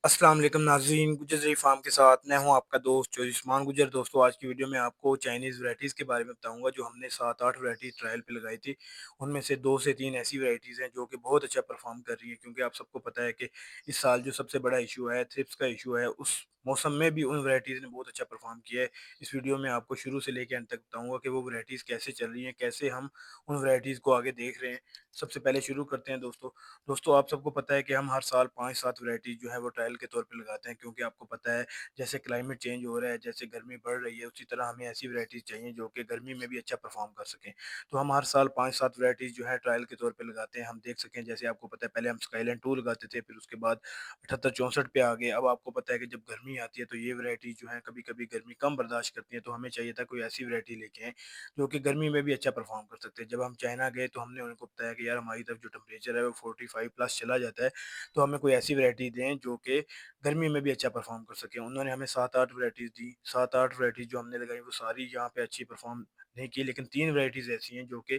अस्सलाम वालेकुम नाज़रीन, गुज्जर ज़ई फार्म के साथ मैं हूं आपका दोस्त जो उस्मान गुज्जर। दोस्तों, आज की वीडियो में आपको चाइनीज़ वैराइटीज़ के बारे में बताऊंगा जो हमने 7-8 वैराइटी ट्रायल पे लगाई थी। उनमें से 2 से 3 ऐसी वैराइटीज़ हैं जो कि बहुत अच्छा परफॉर्म कर रही हैं, क्योंकि आप सबको पता है कि इस साल जो सबसे बड़ा इशू है थ्रिप्स का इशू है, उस मौसम में भी उन वैराइटीज़ ने बहुत अच्छा परफॉर्म किया है। इस वीडियो में आपको शुरू से लेकर अंत तक बताऊंगा कि वो वैराइटीज़ कैसे चल रही हैं, कैसे हम उन वैराइटीज़ को आगे देख रहे हैं। सबसे पहले शुरू करते हैं दोस्तों। आप सबको पता है कि हम हर साल 5-7 वैरायटी जो है वो ट्रायल के तौर पे लगाते हैं, क्योंकि आपको पता है जैसे क्लाइमेट चेंज हो रहा है, जैसे गर्मी बढ़ रही है, उसी तरह हमें ऐसी वैरायटीज़ चाहिए जो कि गर्मी में भी अच्छा परफॉर्म कर सकें। तो हम हर साल 5-7 वैरायटीज़ जो है ट्रायल के तौर पे लगाते हैं। हम देख सकें, जैसे आपको पता है पहले हम स्काईलैंड 2 लगाते थे, फिर उसके बाद 78-64 पे आ गए। अब आपको पता है कि जब गर्मी आती है तो ये वैरायटी जो है कभी-कभी गर्मी कम बर्दाश्त करती है, तो हमें चाहिए था कोई ऐसी वैरायटी लेके आएँ जो कि गर्मी में भी अच्छा परफॉर्म कर सकते हैं। जब हम चाइना गए तो हमने उनको बताया कि यार हमारी तरफ जो टेम्परेचर है वो 45 प्लस चला जाता है, तो हमें कोई ऐसी वैरायटी दें जो कि गर्मी में भी अच्छा परफॉर्म कर सके। उन्होंने हमें 7-8 वैराइटीज़ दी। 7-8 वैराइटीज़ जो हमने लगाई वो सारी यहाँ पे अच्छी परफॉर्म नहीं की, लेकिन 3 वैराइटीज़ ऐसी हैं जो कि,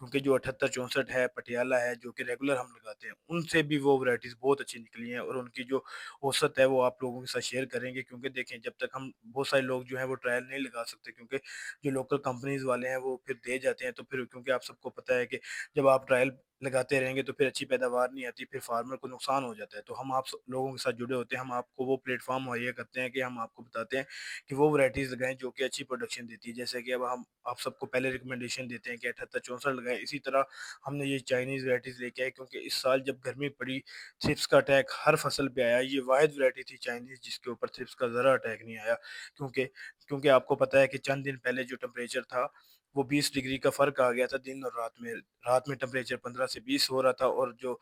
क्योंकि जो 78-64 है, पटियाला है, जो कि रेगुलर हम लगाते हैं, उनसे भी वो वैराइटीज़ बहुत अच्छी निकली हैं, और उनकी जो औसत है वो आप लोगों के साथ शेयर करेंगे। क्योंकि देखें, जब तक हम बहुत सारे लोग जो हैं वो ट्रायल नहीं लगा सकते, क्योंकि जो लोकल कंपनीज़ वाले हैं वो फिर दे जाते हैं, तो फिर क्योंकि आप सबको पता है कि जब आप ट्रायल लगाते रहेंगे तो फिर अच्छी पैदावार नहीं आती, फिर फार्मर को नुकसान हो जाता है। तो हम आप लोगों के साथ जुड़े होते हैं, हम आपको वो प्लेटफॉर्म मुहैया करते हैं कि हम आपको बताते हैं कि वो वैराइटीज़ लगाएं जो कि अच्छी प्रोडक्शन देती है। जैसे कि अब हम आप सबको पहले रिकमेंडेशन देते हैं कि 78-64 लगाएं। इसी तरह हमने ये चाइनीज़ वैराइटीज़ लेके आए, क्योंकि इस साल जब गर्मी पड़ी, थ्रिप्स का अटैक हर फसल पे आया। ये वाहिद वैराइटी थी चाइनीज़ जिसके ऊपर थ्रिप्स का ज़रा अटैक नहीं आया, क्योंकि क्योंकि आपको पता है कि चंद दिन पहले जो टेम्परेचर था वो 20 डिग्री का फ़र्क आ गया था दिन और रात में। रात में टेम्परेचर 15 से 20 हो रहा था, और जो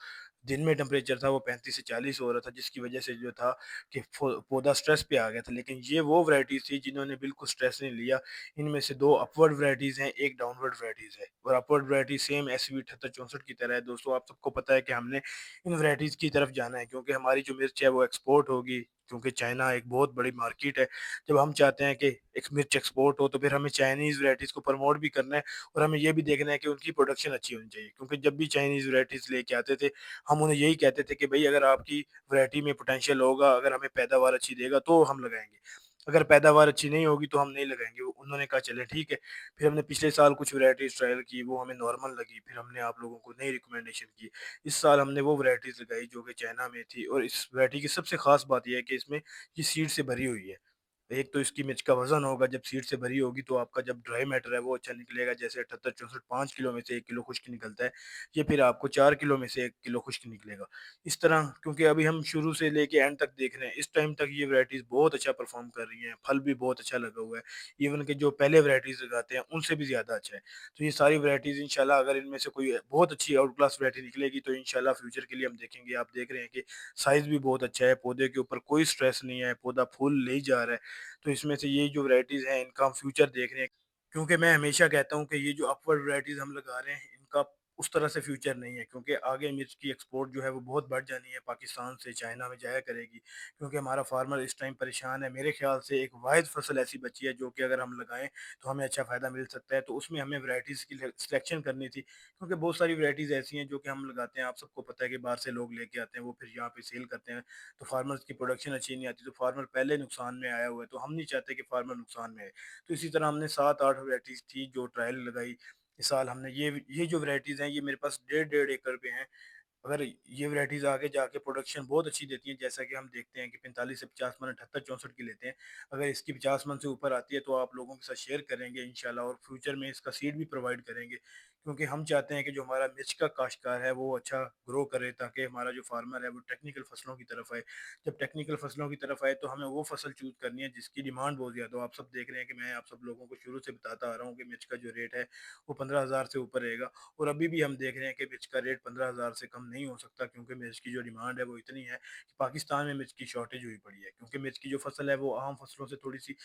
दिन में टेम्परेचर था वो 35 से 40 हो रहा था, जिसकी वजह से जो था कि पौधा स्ट्रेस पे आ गया था। लेकिन ये वो वैराइटीज़ थी जिन्होंने बिल्कुल स्ट्रेस नहीं लिया। इनमें से 2 अपवर्ड वैराइटीज़ हैं, 1 डाउनवर्ड वैराइटीज़ है, और अपवर्ड वैराइटी सेम एसवी 78-64 की तरह है। दोस्तों, आप सबको पता है कि हमने इन वैराइटीज़ की तरफ जाना है, क्योंकि हमारी जो मिर्च है वो एक्सपोर्ट होगी, क्योंकि चाइना एक बहुत बड़ी मार्केट है। जब हम चाहते हैं कि एक मिर्च एक्सपोर्ट हो, तो फिर हमें चाइनीज़ वैराइटीज़ को प्रमोट भी करना है, और हमें ये भी देखना है कि उनकी प्रोडक्शन अच्छी होनी चाहिए। क्योंकि जब भी चाइनीज़ वैराइटीज़ लेके आते थे, हम उन्हें यही कहते थे कि भई अगर आपकी वैराइटी में पोटेंशियल होगा, अगर हमें पैदावार अच्छी देगा तो हम लगाएँगे। अगर पैदावार अच्छी नहीं होगी तो हम नहीं लगाएँगे। उन्होंने कहा चलें ठीक है। फिर हमने पिछले साल कुछ वैराइटीज़ ट्रायल की, वो हमें नॉर्मल लगी, फिर हमने आप लोगों को नई रिकमेंडेशन की। इस साल हमने वो वैराइटीज़ लगाई जो कि चाइना में थी, और इस वैराइटी की सबसे ख़ास बात ये है कि इसमें ये सीड से भरी हुई है। एक तो इसकी मिर्च का वज़न होगा, जब सीड से भरी होगी तो आपका जब ड्राई मैटर है वो अच्छा निकलेगा। जैसे 78-64 5 किलो में से 1 किलो खुश्क निकलता है, ये फिर आपको 4 किलो में से 1 किलो खुश्क निकलेगा। इस तरह, क्योंकि अभी हम शुरू से लेके एंड तक देख रहे हैं, इस टाइम तक ये वैराइटीज़ बहुत अच्छा परफ़ॉर्म कर रही हैं, फल भी बहुत अच्छा लगा हुआ है। इवन कि जो पहले वैराइटीज़ लगाते हैं उनसे भी ज़्यादा अच्छा है। तो ये सारी वैराइटीज़ इंशाल्लाह, अगर इनमें से कोई बहुत अच्छी आउट क्लास वैराइटी निकलेगी तो इंशाल्लाह फ्यूचर के लिए हम देखेंगे। आप देख रहे हैं कि साइज़ भी बहुत अच्छा है, पौधे के ऊपर कोई स्ट्रेस नहीं है, पौधा फूल ले ही जा रहा है। तो इसमें से ये जो वैराइटीज़ हैं इनका हम फ्यूचर देख रहे हैं, क्योंकि मैं हमेशा कहता हूँ कि ये जो अपवर्ड वैराइटीज़ हम लगा रहे हैं इनका उस तरह से फ्यूचर नहीं है, क्योंकि आगे मिर्च की एक्सपोर्ट जो है वो बहुत बढ़ जानी है, पाकिस्तान से चाइना में जाया करेगी। क्योंकि हमारा फार्मर इस टाइम परेशान है। मेरे ख्याल से एक वाहिद फसल ऐसी बची है जो कि अगर हम लगाएं तो हमें अच्छा फ़ायदा मिल सकता है। तो उसमें हमें वैराइटीज़ की सिलेक्शन करनी थी, क्योंकि बहुत सारी वैराइटीज़ ऐसी हैं जो कि हम लगाते हैं, आप सबको पता है कि बाहर से लोग लेके आते हैं, वो फिर यहाँ पे सेल करते हैं, तो फार्मर्स की प्रोडक्शन अच्छी नहीं आती, तो फार्मर पहले नुकसान में आया हुआ है, तो हम नहीं चाहते कि फार्मर नुकसान में आए। तो इसी तरह हमने 7-8 वैराइटीज़ थी जो ट्रायल लगाई। इस साल हमने ये जो वैराइटीज़ हैं ये मेरे पास डेढ़ डेढ़ एकड़ पे हैं। अगर ये वैराइटीज़ आगे जाके प्रोडक्शन बहुत अच्छी देती हैं, जैसा कि हम देखते हैं कि 45 से 50 मन 78-64 की लेते हैं, अगर इसकी 50 मन से ऊपर आती है तो आप लोगों के साथ शेयर करेंगे इंशाल्लाह, और फ्यूचर में इसका सीड भी प्रोवाइड करेंगे, क्योंकि हम चाहते हैं कि जो हमारा मिर्च का काश्तकार है वो अच्छा ग्रो करे, ताकि हमारा जो फार्मर है वो टेक्निकल फसलों की तरफ आए। जब टेक्निकल फसलों की तरफ आए तो हमें वो फसल चूज़ करनी है जिसकी डिमांड बहुत ज़्यादा हो। आप सब देख रहे हैं कि मैं आप सब लोगों को शुरू से बताता आ रहा हूँ कि मिर्च का जो रेट है वो 15,000 से ऊपर रहेगा, और अभी भी हम देख रहे हैं कि मिर्च का रेट 15,000 से कम नहीं हो सकता, क्योंकि मिर्च की जो डिमांड है वो इतनी है कि पाकिस्तान में मिर्च की शॉर्टेज हुई पड़ी है। क्योंकि मिर्च की जो फसल है वो आम फसलों से थोड़ी सी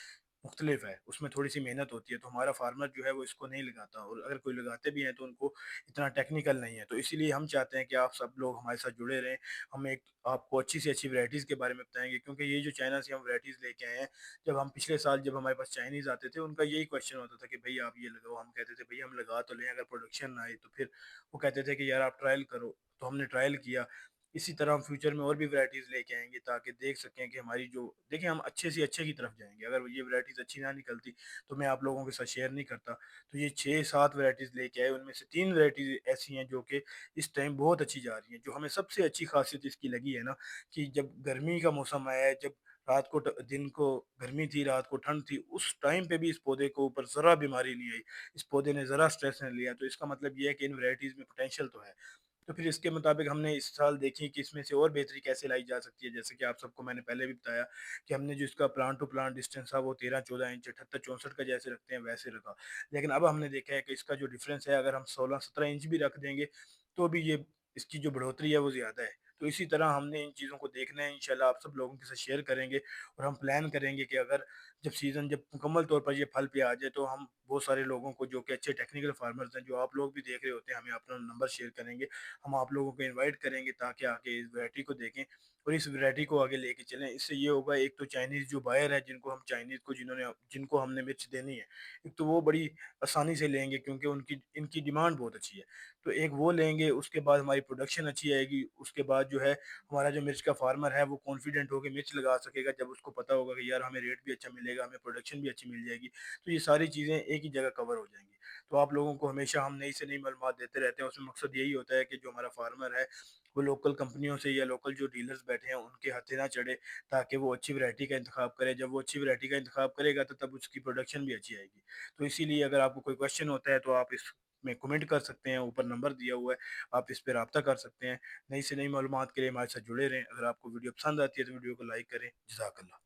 मुख्तलिफ है, उसमें थोड़ी सी मेहनत होती है, तो हमारा फार्मर जो है वो इसको नहीं लगाता, और अगर कोई लगाते भी हैं तो उनको इतना टेक्निकल नहीं है। तो इसीलिए हम चाहते हैं कि आप सब लोग हमारे साथ जुड़े रहें। हम एक आपको अच्छी से अच्छी वैराइटीज़ के बारे में बताएंगे, क्योंकि ये जो चाइना से हम वैराइटीज़ लेके आए हैं, जब हम पिछले साल जब हमारे पास चाइनीज़ आते थे उनका यही क्वेश्चन होता था कि भाई आप ये लगाओ, हम कहते थे भाई हम लगा तो लें, अगर प्रोडक्शन ना आए तो फिर वो कहते थे कि यार आप ट्रायल करो। तो हमने ट्रायल किया, اسی طرح ہم فیوچر میں اور بھی ورائٹیز لے کے آئیں گے تاکہ دیکھ سکیں کہ ہماری جو دیکھیں ہم اچھے سے اچھے کی طرف جائیں گے. اگر یہ ورائٹیز اچھی نہ نکلتی تو میں آپ لوگوں کے ساتھ شیئر نہیں کرتا. تو یہ 6-7 ورائٹیز لے کے آئے, ان میں سے 3 ورائٹیز ایسی ہیں جو کہ اس ٹائم بہت اچھی جا رہی ہیں. جو ہمیں سب سے اچھی خاصیت اس کی لگی ہے نا, کہ جب گرمی کا موسم آیا ہے, جب رات کو دن کو گرمی تھی, رات کو ٹھنڈ تھی, اس ٹائم پہ بھی اس پودے کو اوپر ذرا بیماری نہیں آئی, اس پودے نے ذرا سٹریس نہیں لیا. تو اس کا مطلب یہ ہے کہ ان ورائٹیز میں پوٹینشیل تو ہے. تو پھر اس کے مطابق ہم نے اس سال دیکھی کہ اس میں سے اور بہتری کیسے لائی جا سکتی ہے. جیسے کہ آپ سب کو میں نے پہلے بھی بتایا کہ ہم نے جو اس کا پلانٹ ٹو پلانٹ ڈسٹینس تھا وہ 13-14 انچ 78-64 کا جیسے رکھتے ہیں ویسے رکھا. لیکن اب ہم نے دیکھا ہے کہ اس کا جو ڈفرینس ہے, اگر ہم 16-17 انچ بھی رکھ دیں گے تو بھی یہ اس کی جو بڑھوتری ہے وہ زیادہ ہے. تو اسی طرح ہم نے ان چیزوں کو دیکھنا ہے, انشاءاللہ آپ سب لوگوں کے ساتھ شیئر کریں گے. اور ہم پلان کریں گے کہ اگر جب مکمل طور پر یہ پھل پہ آ جائے تو ہم بہت سارے لوگوں کو جو کہ اچھے ٹیکنیکل فارمرز ہیں, جو آپ لوگ بھی دیکھ رہے ہوتے ہیں, ہمیں اپنا نمبر شیئر کریں گے. ہم آپ لوگوں کو انوائٹ کریں گے تاکہ آگے اس ورائٹی کو دیکھیں اور اس ورائٹی کو آگے لے کے چلیں. اس سے یہ ہوگا, ایک تو چائنیز جو بائر ہے, جن کو ہم نے مرچ دینی ہے, ایک تو وہ بڑی آسانی سے لیں گے کیونکہ ان کی ڈیمانڈ بہت اچھی ہے. تو ایک وہ لیں گے, اس کے بعد ہماری پروڈکشن اچھی آئے گی. اس کے بعد جو ہے ہمارا جو مرچ کا فارمر ہے وہ کانفیڈنٹ ہو کے مرچ لگا سکے گا, جب اس کو پتا ہوگا کہ یار ہمیں ریٹ بھی اچھا ملے گا, ہمیں پروڈکشن بھی اچھی مل جائے گی. تو یہ ساری چیزیں ایک ہی جگہ کور ہو جائیں گی. تو آپ لوگوں کو ہمیشہ ہم نئی سے نئی معلومات دیتے رہتے ہیں. اس میں مقصد یہی ہوتا ہے کہ جو ہمارا فارمر ہے وہ لوکل کمپنیوں سے یا لوکل جو ڈیلرز بیٹھے ہیں ان کے ہاتھے نہ چڑھے, تاکہ وہ اچھی ورائٹی کا انتخاب کرے. جب وہ اچھی ورائٹی کا انتخاب کرے گا تو تب اس کی پروڈکشن بھی اچھی آئے گی. تو اسی لیے اگر آپ کو کوئی کویشچن ہوتا ہے تو آپ اس میں کمنٹ کر سکتے ہیں, اوپر نمبر دیا ہوا ہے, آپ اس پہ رابطہ کر سکتے ہیں. نئی سے نئی معلومات کے لیے ہمارے ساتھ جڑے رہیں. اگر آپ کو ویڈیو پسند آتی ہے تو ویڈیو کو لائک کریں. جزاک اللہ.